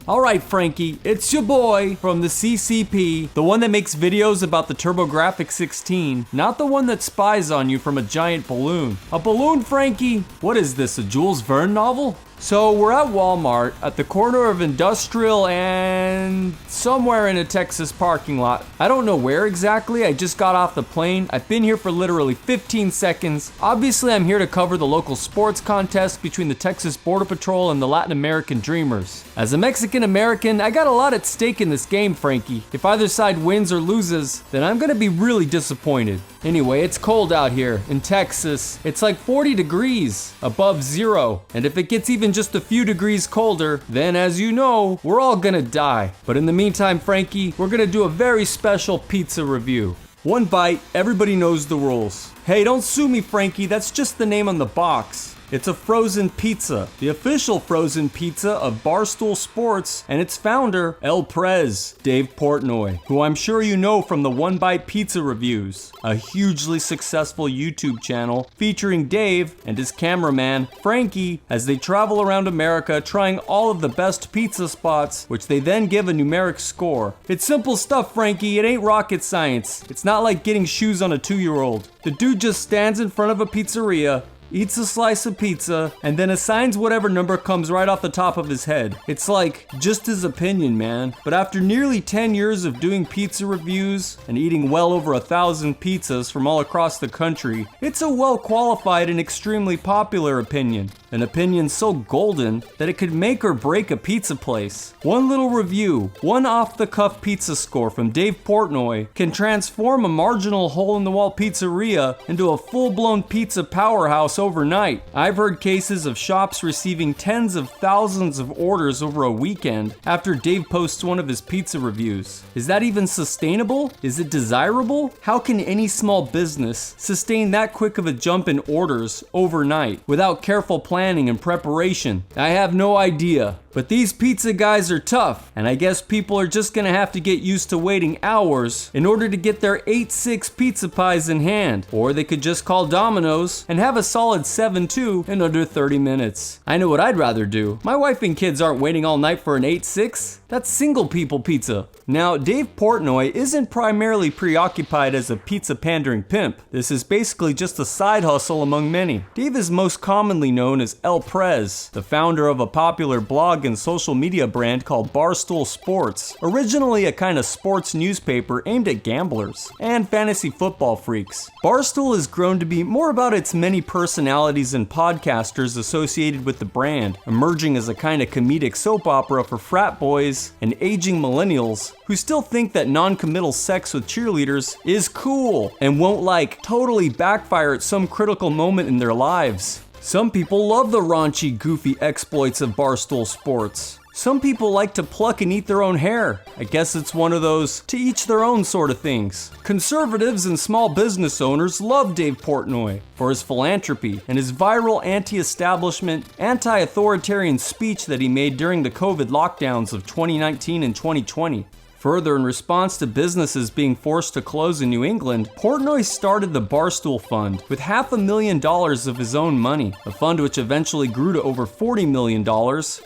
Alright Frankie, it's your boy from the CCP, the one that makes videos about the TurboGrafx 16, not the one that spies on you from a giant balloon. A balloon, Frankie? What is this, a Jules Verne novel? So we're at Walmart at the corner of Industrial and somewhere in a Texas parking lot. I don't know where exactly, I just got off the plane. I've been here for literally 15 seconds. Obviously I'm here to cover the local sports contest between the Texas Border Patrol and the Latin American Dreamers. As a Mexican American, I got a lot at stake in this game, Frankie. If either side wins or loses, then I'm gonna be really disappointed. Anyway, it's cold out here in Texas. It's like 40 degrees above zero. And if it gets even just a few degrees colder, then as you know, we're all gonna die. But in the meantime, Frankie, we're gonna do a very special pizza review. One bite, everybody knows the rules. Hey, don't sue me, Frankie, that's just the name on the box. It's a frozen pizza, the official frozen pizza of Barstool Sports and its founder, El Prez, Dave Portnoy, who I'm sure you know from the One Bite Pizza Reviews, a hugely successful YouTube channel featuring Dave and his cameraman, Frankie, as they travel around America trying all of the best pizza spots, which they then give a numeric score. It's simple stuff, Frankie, it ain't rocket science. It's not like getting shoes on a 2-year-old. The dude just stands in front of a pizzeria, eats a slice of pizza, and then assigns whatever number comes right off the top of his head. It's like, just his opinion, man. But after nearly 10 years of doing pizza reviews and eating well over 1,000 pizzas from all across the country, it's a well-qualified and extremely popular opinion. An opinion so golden that it could make or break a pizza place. One little review, one off-the-cuff pizza score from Dave Portnoy can transform a marginal hole-in-the-wall pizzeria into a full-blown pizza powerhouse overnight. I've heard cases of shops receiving tens of thousands of orders over a weekend after Dave posts one of his pizza reviews. Is that even sustainable? Is it desirable? How can any small business sustain that quick of a jump in orders overnight without careful planning and preparation? I have no idea. But these pizza guys are tough, and I guess people are just gonna have to get used to waiting hours in order to get their 8-6 pizza pies in hand. Or they could just call Domino's and have a solid 7-2 in under 30 minutes. I know what I'd rather do. My wife and kids aren't waiting all night for an 8-6. That's single people pizza. Now, Dave Portnoy isn't primarily preoccupied as a pizza pandering pimp. This is basically just a side hustle among many. Dave is most commonly known as El Prez, the founder of a popular blog and social media brand called Barstool Sports, originally a kind of sports newspaper aimed at gamblers and fantasy football freaks. Barstool has grown to be more about its many personalities and podcasters associated with the brand, emerging as a kind of comedic soap opera for frat boys and aging millennials who still think that non-committal sex with cheerleaders is cool and won't totally backfire at some critical moment in their lives. Some people love the raunchy, goofy exploits of Barstool Sports. Some people like to pluck and eat their own hair. I guess it's one of those to each their own sort of things. Conservatives and small business owners love Dave Portnoy for his philanthropy and his viral anti-establishment, anti-authoritarian speech that he made during the COVID lockdowns of 2019 and 2020. Further, in response to businesses being forced to close in New England, Portnoy started the Barstool Fund with $500,000 of his own money, a fund which eventually grew to over $40 million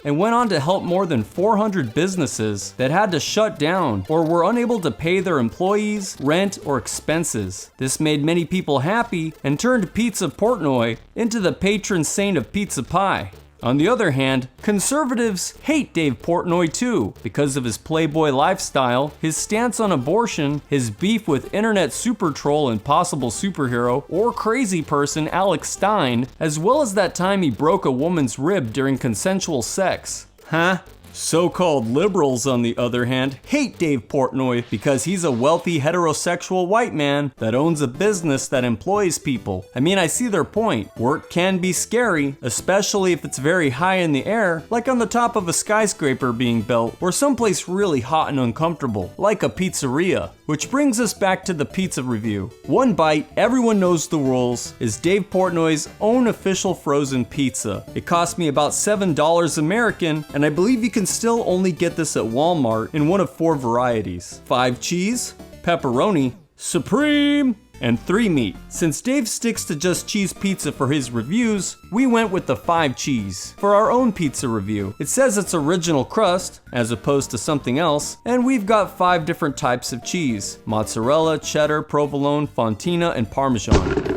and went on to help more than 400 businesses that had to shut down or were unable to pay their employees, rent, or expenses. This made many people happy and turned Pizza Portnoy into the patron saint of pizza pie. On the other hand, conservatives hate Dave Portnoy too because of his playboy lifestyle, his stance on abortion, his beef with internet super troll and possible superhero or crazy person Alex Stein, as well as that time he broke a woman's rib during consensual sex. Huh? So-called liberals, on the other hand, hate Dave Portnoy because he's a wealthy heterosexual white man that owns a business that employs people. I mean, I see their point. Work can be scary, especially if it's very high in the air, like on the top of a skyscraper being built, or someplace really hot and uncomfortable, like a pizzeria. Which brings us back to the pizza review. One Bite, everyone knows the rules, is Dave Portnoy's own official frozen pizza. It cost me about $7 American, and I believe you can still only get this at Walmart in one of 4 varieties. 5 cheese, pepperoni, supreme, and 3 meat. Since Dave sticks to just cheese pizza for his reviews, we went with the 5 cheese for our own pizza review. It says it's original crust, as opposed to something else, and we've got 5 different types of cheese: mozzarella, cheddar, provolone, fontina, and parmesan.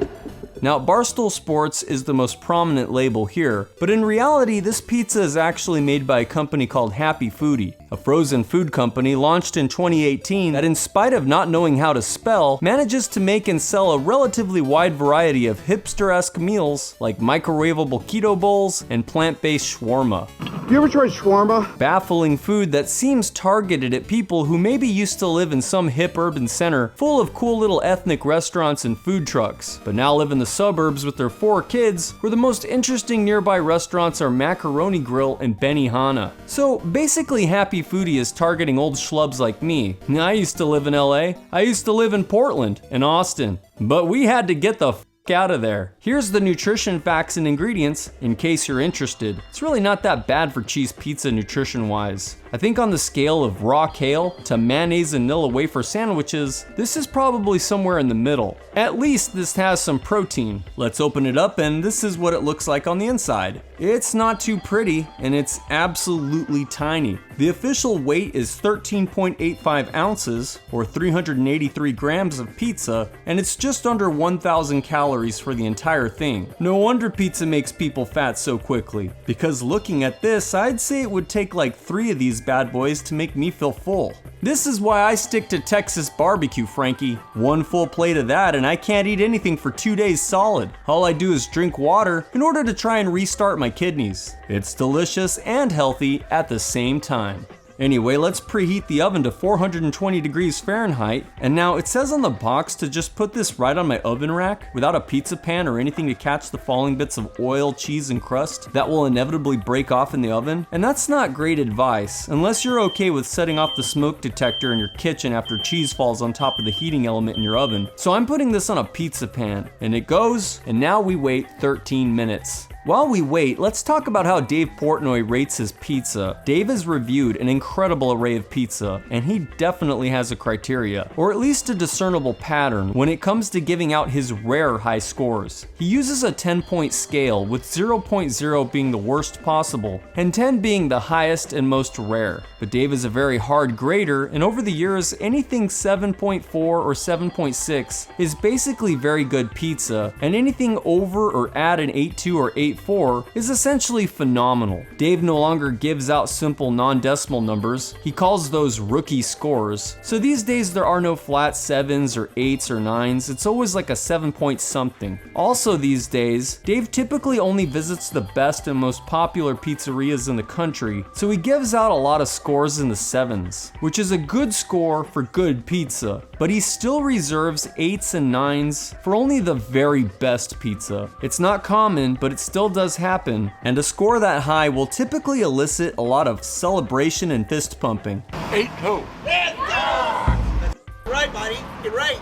Now, Barstool Sports is the most prominent label here, but in reality, this pizza is actually made by a company called Happy Foodie, a frozen food company launched in 2018 that, in spite of not knowing how to spell, manages to make and sell a relatively wide variety of hipster-esque meals like microwavable keto bowls and plant-based shawarma. You ever tried shawarma? Baffling food that seems targeted at people who maybe used to live in some hip urban center full of cool little ethnic restaurants and food trucks, but now live in the suburbs with their 4 kids, where the most interesting nearby restaurants are Macaroni Grill and Benihana. So basically, Happy Foodie is targeting old schlubs like me. I used to live in LA. I used to live in Portland and Austin, but we had to get the out of there. Here's the nutrition facts and ingredients in case you're interested. It's really not that bad for cheese pizza nutrition wise. I think on the scale of raw kale to mayonnaise and Nilla wafer sandwiches, this is probably somewhere in the middle. At least this has some protein. Let's open it up and this is what it looks like on the inside. It's not too pretty and it's absolutely tiny. The official weight is 13.85 ounces or 383 grams of pizza, and it's just under 1,000 calories for the entire thing. No wonder pizza makes people fat so quickly, because looking at this, I'd say it would take like 3 of these bad boys to make me feel full. This is why I stick to Texas barbecue, Frankie. 1 full plate of that and I can't eat anything for 2 days solid. All I do is drink water in order to try and restart my kidneys. It's delicious and healthy at the same time. Anyway, let's preheat the oven to 420 degrees Fahrenheit, and now it says on the box to just put this right on my oven rack without a pizza pan or anything to catch the falling bits of oil, cheese, and crust that will inevitably break off in the oven. And that's not great advice, unless you're okay with setting off the smoke detector in your kitchen after cheese falls on top of the heating element in your oven. So I'm putting this on a pizza pan, and it goes, and now we wait 13 minutes. While we wait, let's talk about how Dave Portnoy rates his pizza. Dave has reviewed an incredible array of pizza, and he definitely has a criteria, or at least a discernible pattern, when it comes to giving out his rare high scores. He uses a 10-point scale, with 0.0 being the worst possible, and 10 being the highest and most rare. But Dave is a very hard grader, and over the years, anything 7.4 or 7.6 is basically very good pizza, and anything over or at an 8.2 or 8.4 is essentially phenomenal. Dave no longer gives out simple non-decimal numbers, he calls those rookie scores. So these days there are no flat 7s or 8s or 9s, it's always like a 7 point something. Also these days, Dave typically only visits the best and most popular pizzerias in the country, so he gives out a lot of scores in the 7s, which is a good score for good pizza, but he still reserves 8s and 9s for only the very best pizza. It's not common, but it still does happen, and a score that high will typically elicit a lot of celebration and fist pumping. 8-2. Right, buddy. Get right.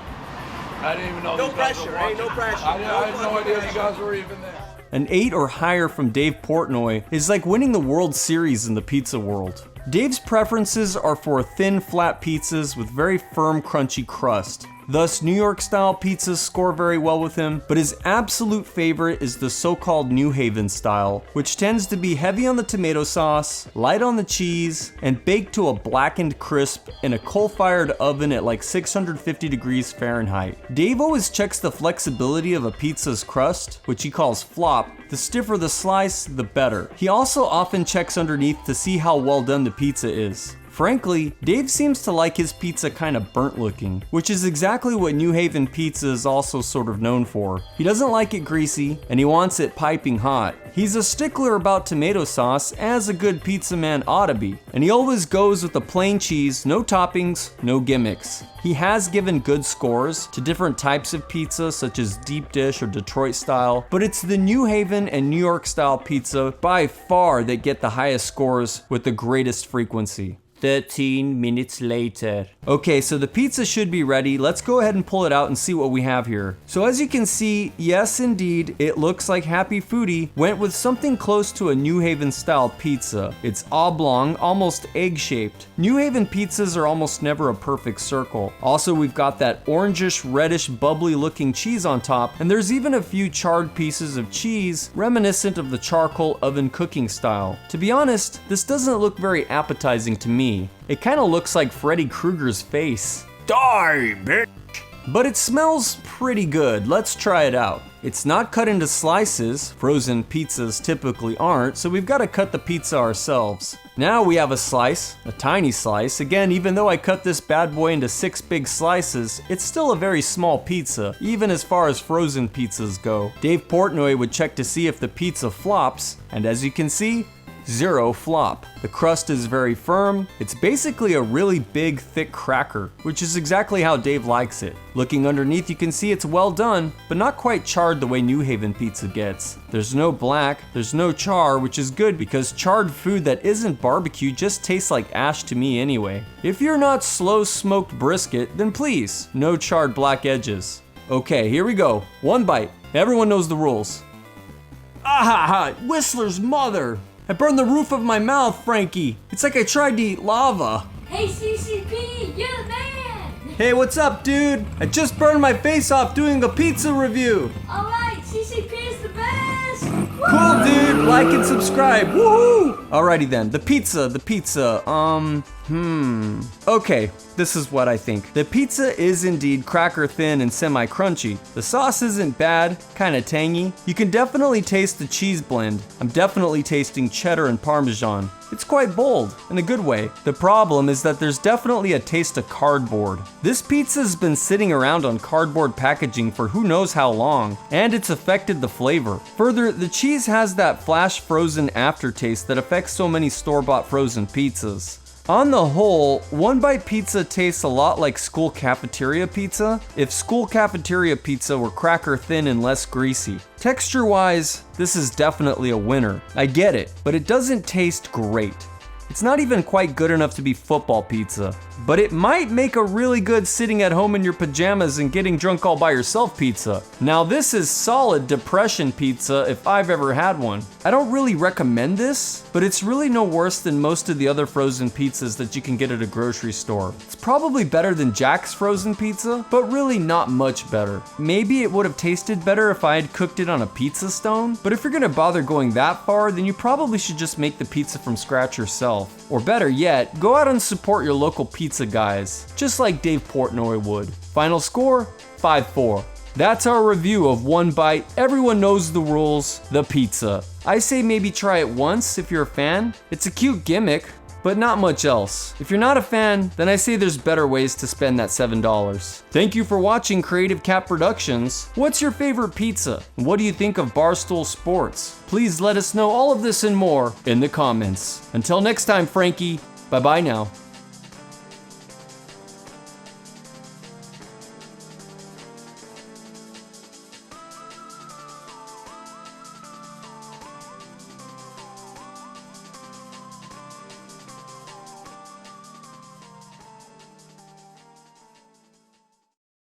I didn't even know. No these guys pressure, were eh? No watching. pressure. I had no idea you guys were even there. An 8 or higher from Dave Portnoy is like winning the World Series in the pizza world. Dave's preferences are for thin, flat pizzas with very firm, crunchy crust. Thus, New York style pizzas score very well with him, but his absolute favorite is the so-called New Haven style, which tends to be heavy on the tomato sauce, light on the cheese, and baked to a blackened crisp in a coal-fired oven at like 650 degrees Fahrenheit. Dave always checks the flexibility of a pizza's crust, which he calls flop. The stiffer the slice, the better. He also often checks underneath to see how well done the pizza is. Frankly, Dave seems to like his pizza kind of burnt looking, which is exactly what New Haven pizza is also sort of known for. He doesn't like it greasy, and he wants it piping hot. He's a stickler about tomato sauce, as a good pizza man ought to be, and he always goes with the plain cheese, no toppings, no gimmicks. He has given good scores to different types of pizza, such as deep dish or Detroit style, but it's the New Haven and New York style pizza by far that get the highest scores with the greatest frequency. 13 minutes later. Okay, so the pizza should be ready. Let's go ahead and pull it out and see what we have here. So as you can see, yes indeed, it looks like Happy Foodie went with something close to a New Haven style pizza. It's oblong, almost egg-shaped. New Haven pizzas are almost never a perfect circle. Also, we've got that orangish, reddish, bubbly looking cheese on top, and there's even a few charred pieces of cheese reminiscent of the charcoal oven cooking style. To be honest, this doesn't look very appetizing to me. It kind of looks like Freddy Krueger's face. Die, bitch! But it smells pretty good. Let's try it out. It's not cut into slices. Frozen pizzas typically aren't, so we've got to cut the pizza ourselves. Now we have a slice, a tiny slice. Again, even though I cut this bad boy into 6 big slices, it's still a very small pizza, even as far as frozen pizzas go. Dave Portnoy would check to see if the pizza flops, and as you can see, 0 flop. The crust is very firm. It's basically a really big, thick cracker, which is exactly how Dave likes it. Looking underneath, you can see it's well done, but not quite charred the way New Haven pizza gets. There's no black, there's no char, which is good because charred food that isn't barbecue just tastes like ash to me anyway. If you're not slow smoked brisket, then please, no charred black edges. Okay, here we go. 1 bite. Everyone knows the rules. Ah, Whistler's mother! I burned the roof of my mouth, Frankie. It's like I tried to eat lava. Hey CCP, you're the man! Hey, what's up, dude? I just burned my face off doing a pizza review. Alright, CCP is the best! Cool, dude. Like and subscribe. Woohoo! Alrighty then. The pizza. Okay, this is what I think. The pizza is indeed cracker thin and semi-crunchy. The sauce isn't bad, kinda tangy. You can definitely taste the cheese blend. I'm definitely tasting cheddar and Parmesan. It's quite bold, in a good way. The problem is that there's definitely a taste of cardboard. This pizza's been sitting around on cardboard packaging for who knows how long, and it's affected the flavor. Further, the cheese has that flash frozen aftertaste that affects so many store-bought frozen pizzas. On the whole, 1 bite pizza tastes a lot like school cafeteria pizza if school cafeteria pizza were cracker thin and less greasy. Texture-wise, this is definitely a winner. I get it, but it doesn't taste great. It's not even quite good enough to be football pizza, but it might make a really good sitting at home in your pajamas and getting drunk all by yourself pizza. Now this is solid depression pizza if I've ever had one. I don't really recommend this, but it's really no worse than most of the other frozen pizzas that you can get at a grocery store. It's probably better than Jack's frozen pizza, but really not much better. Maybe it would have tasted better if I had cooked it on a pizza stone, but if you're gonna bother going that far, then you probably should just make the pizza from scratch yourself. Or better yet, go out and support your local pizza guys, just like Dave Portnoy would. Final score, 5-4. That's our review of 1 bite, everyone knows the rules, the pizza. I say maybe try it once if you're a fan. It's a cute gimmick, but not much else. If you're not a fan, then I say there's better ways to spend that $7. Thank you for watching Creative Cat Productions. What's your favorite pizza? What do you think of Barstool Sports? Please let us know all of this and more in the comments. Until next time, Frankie, bye-bye now.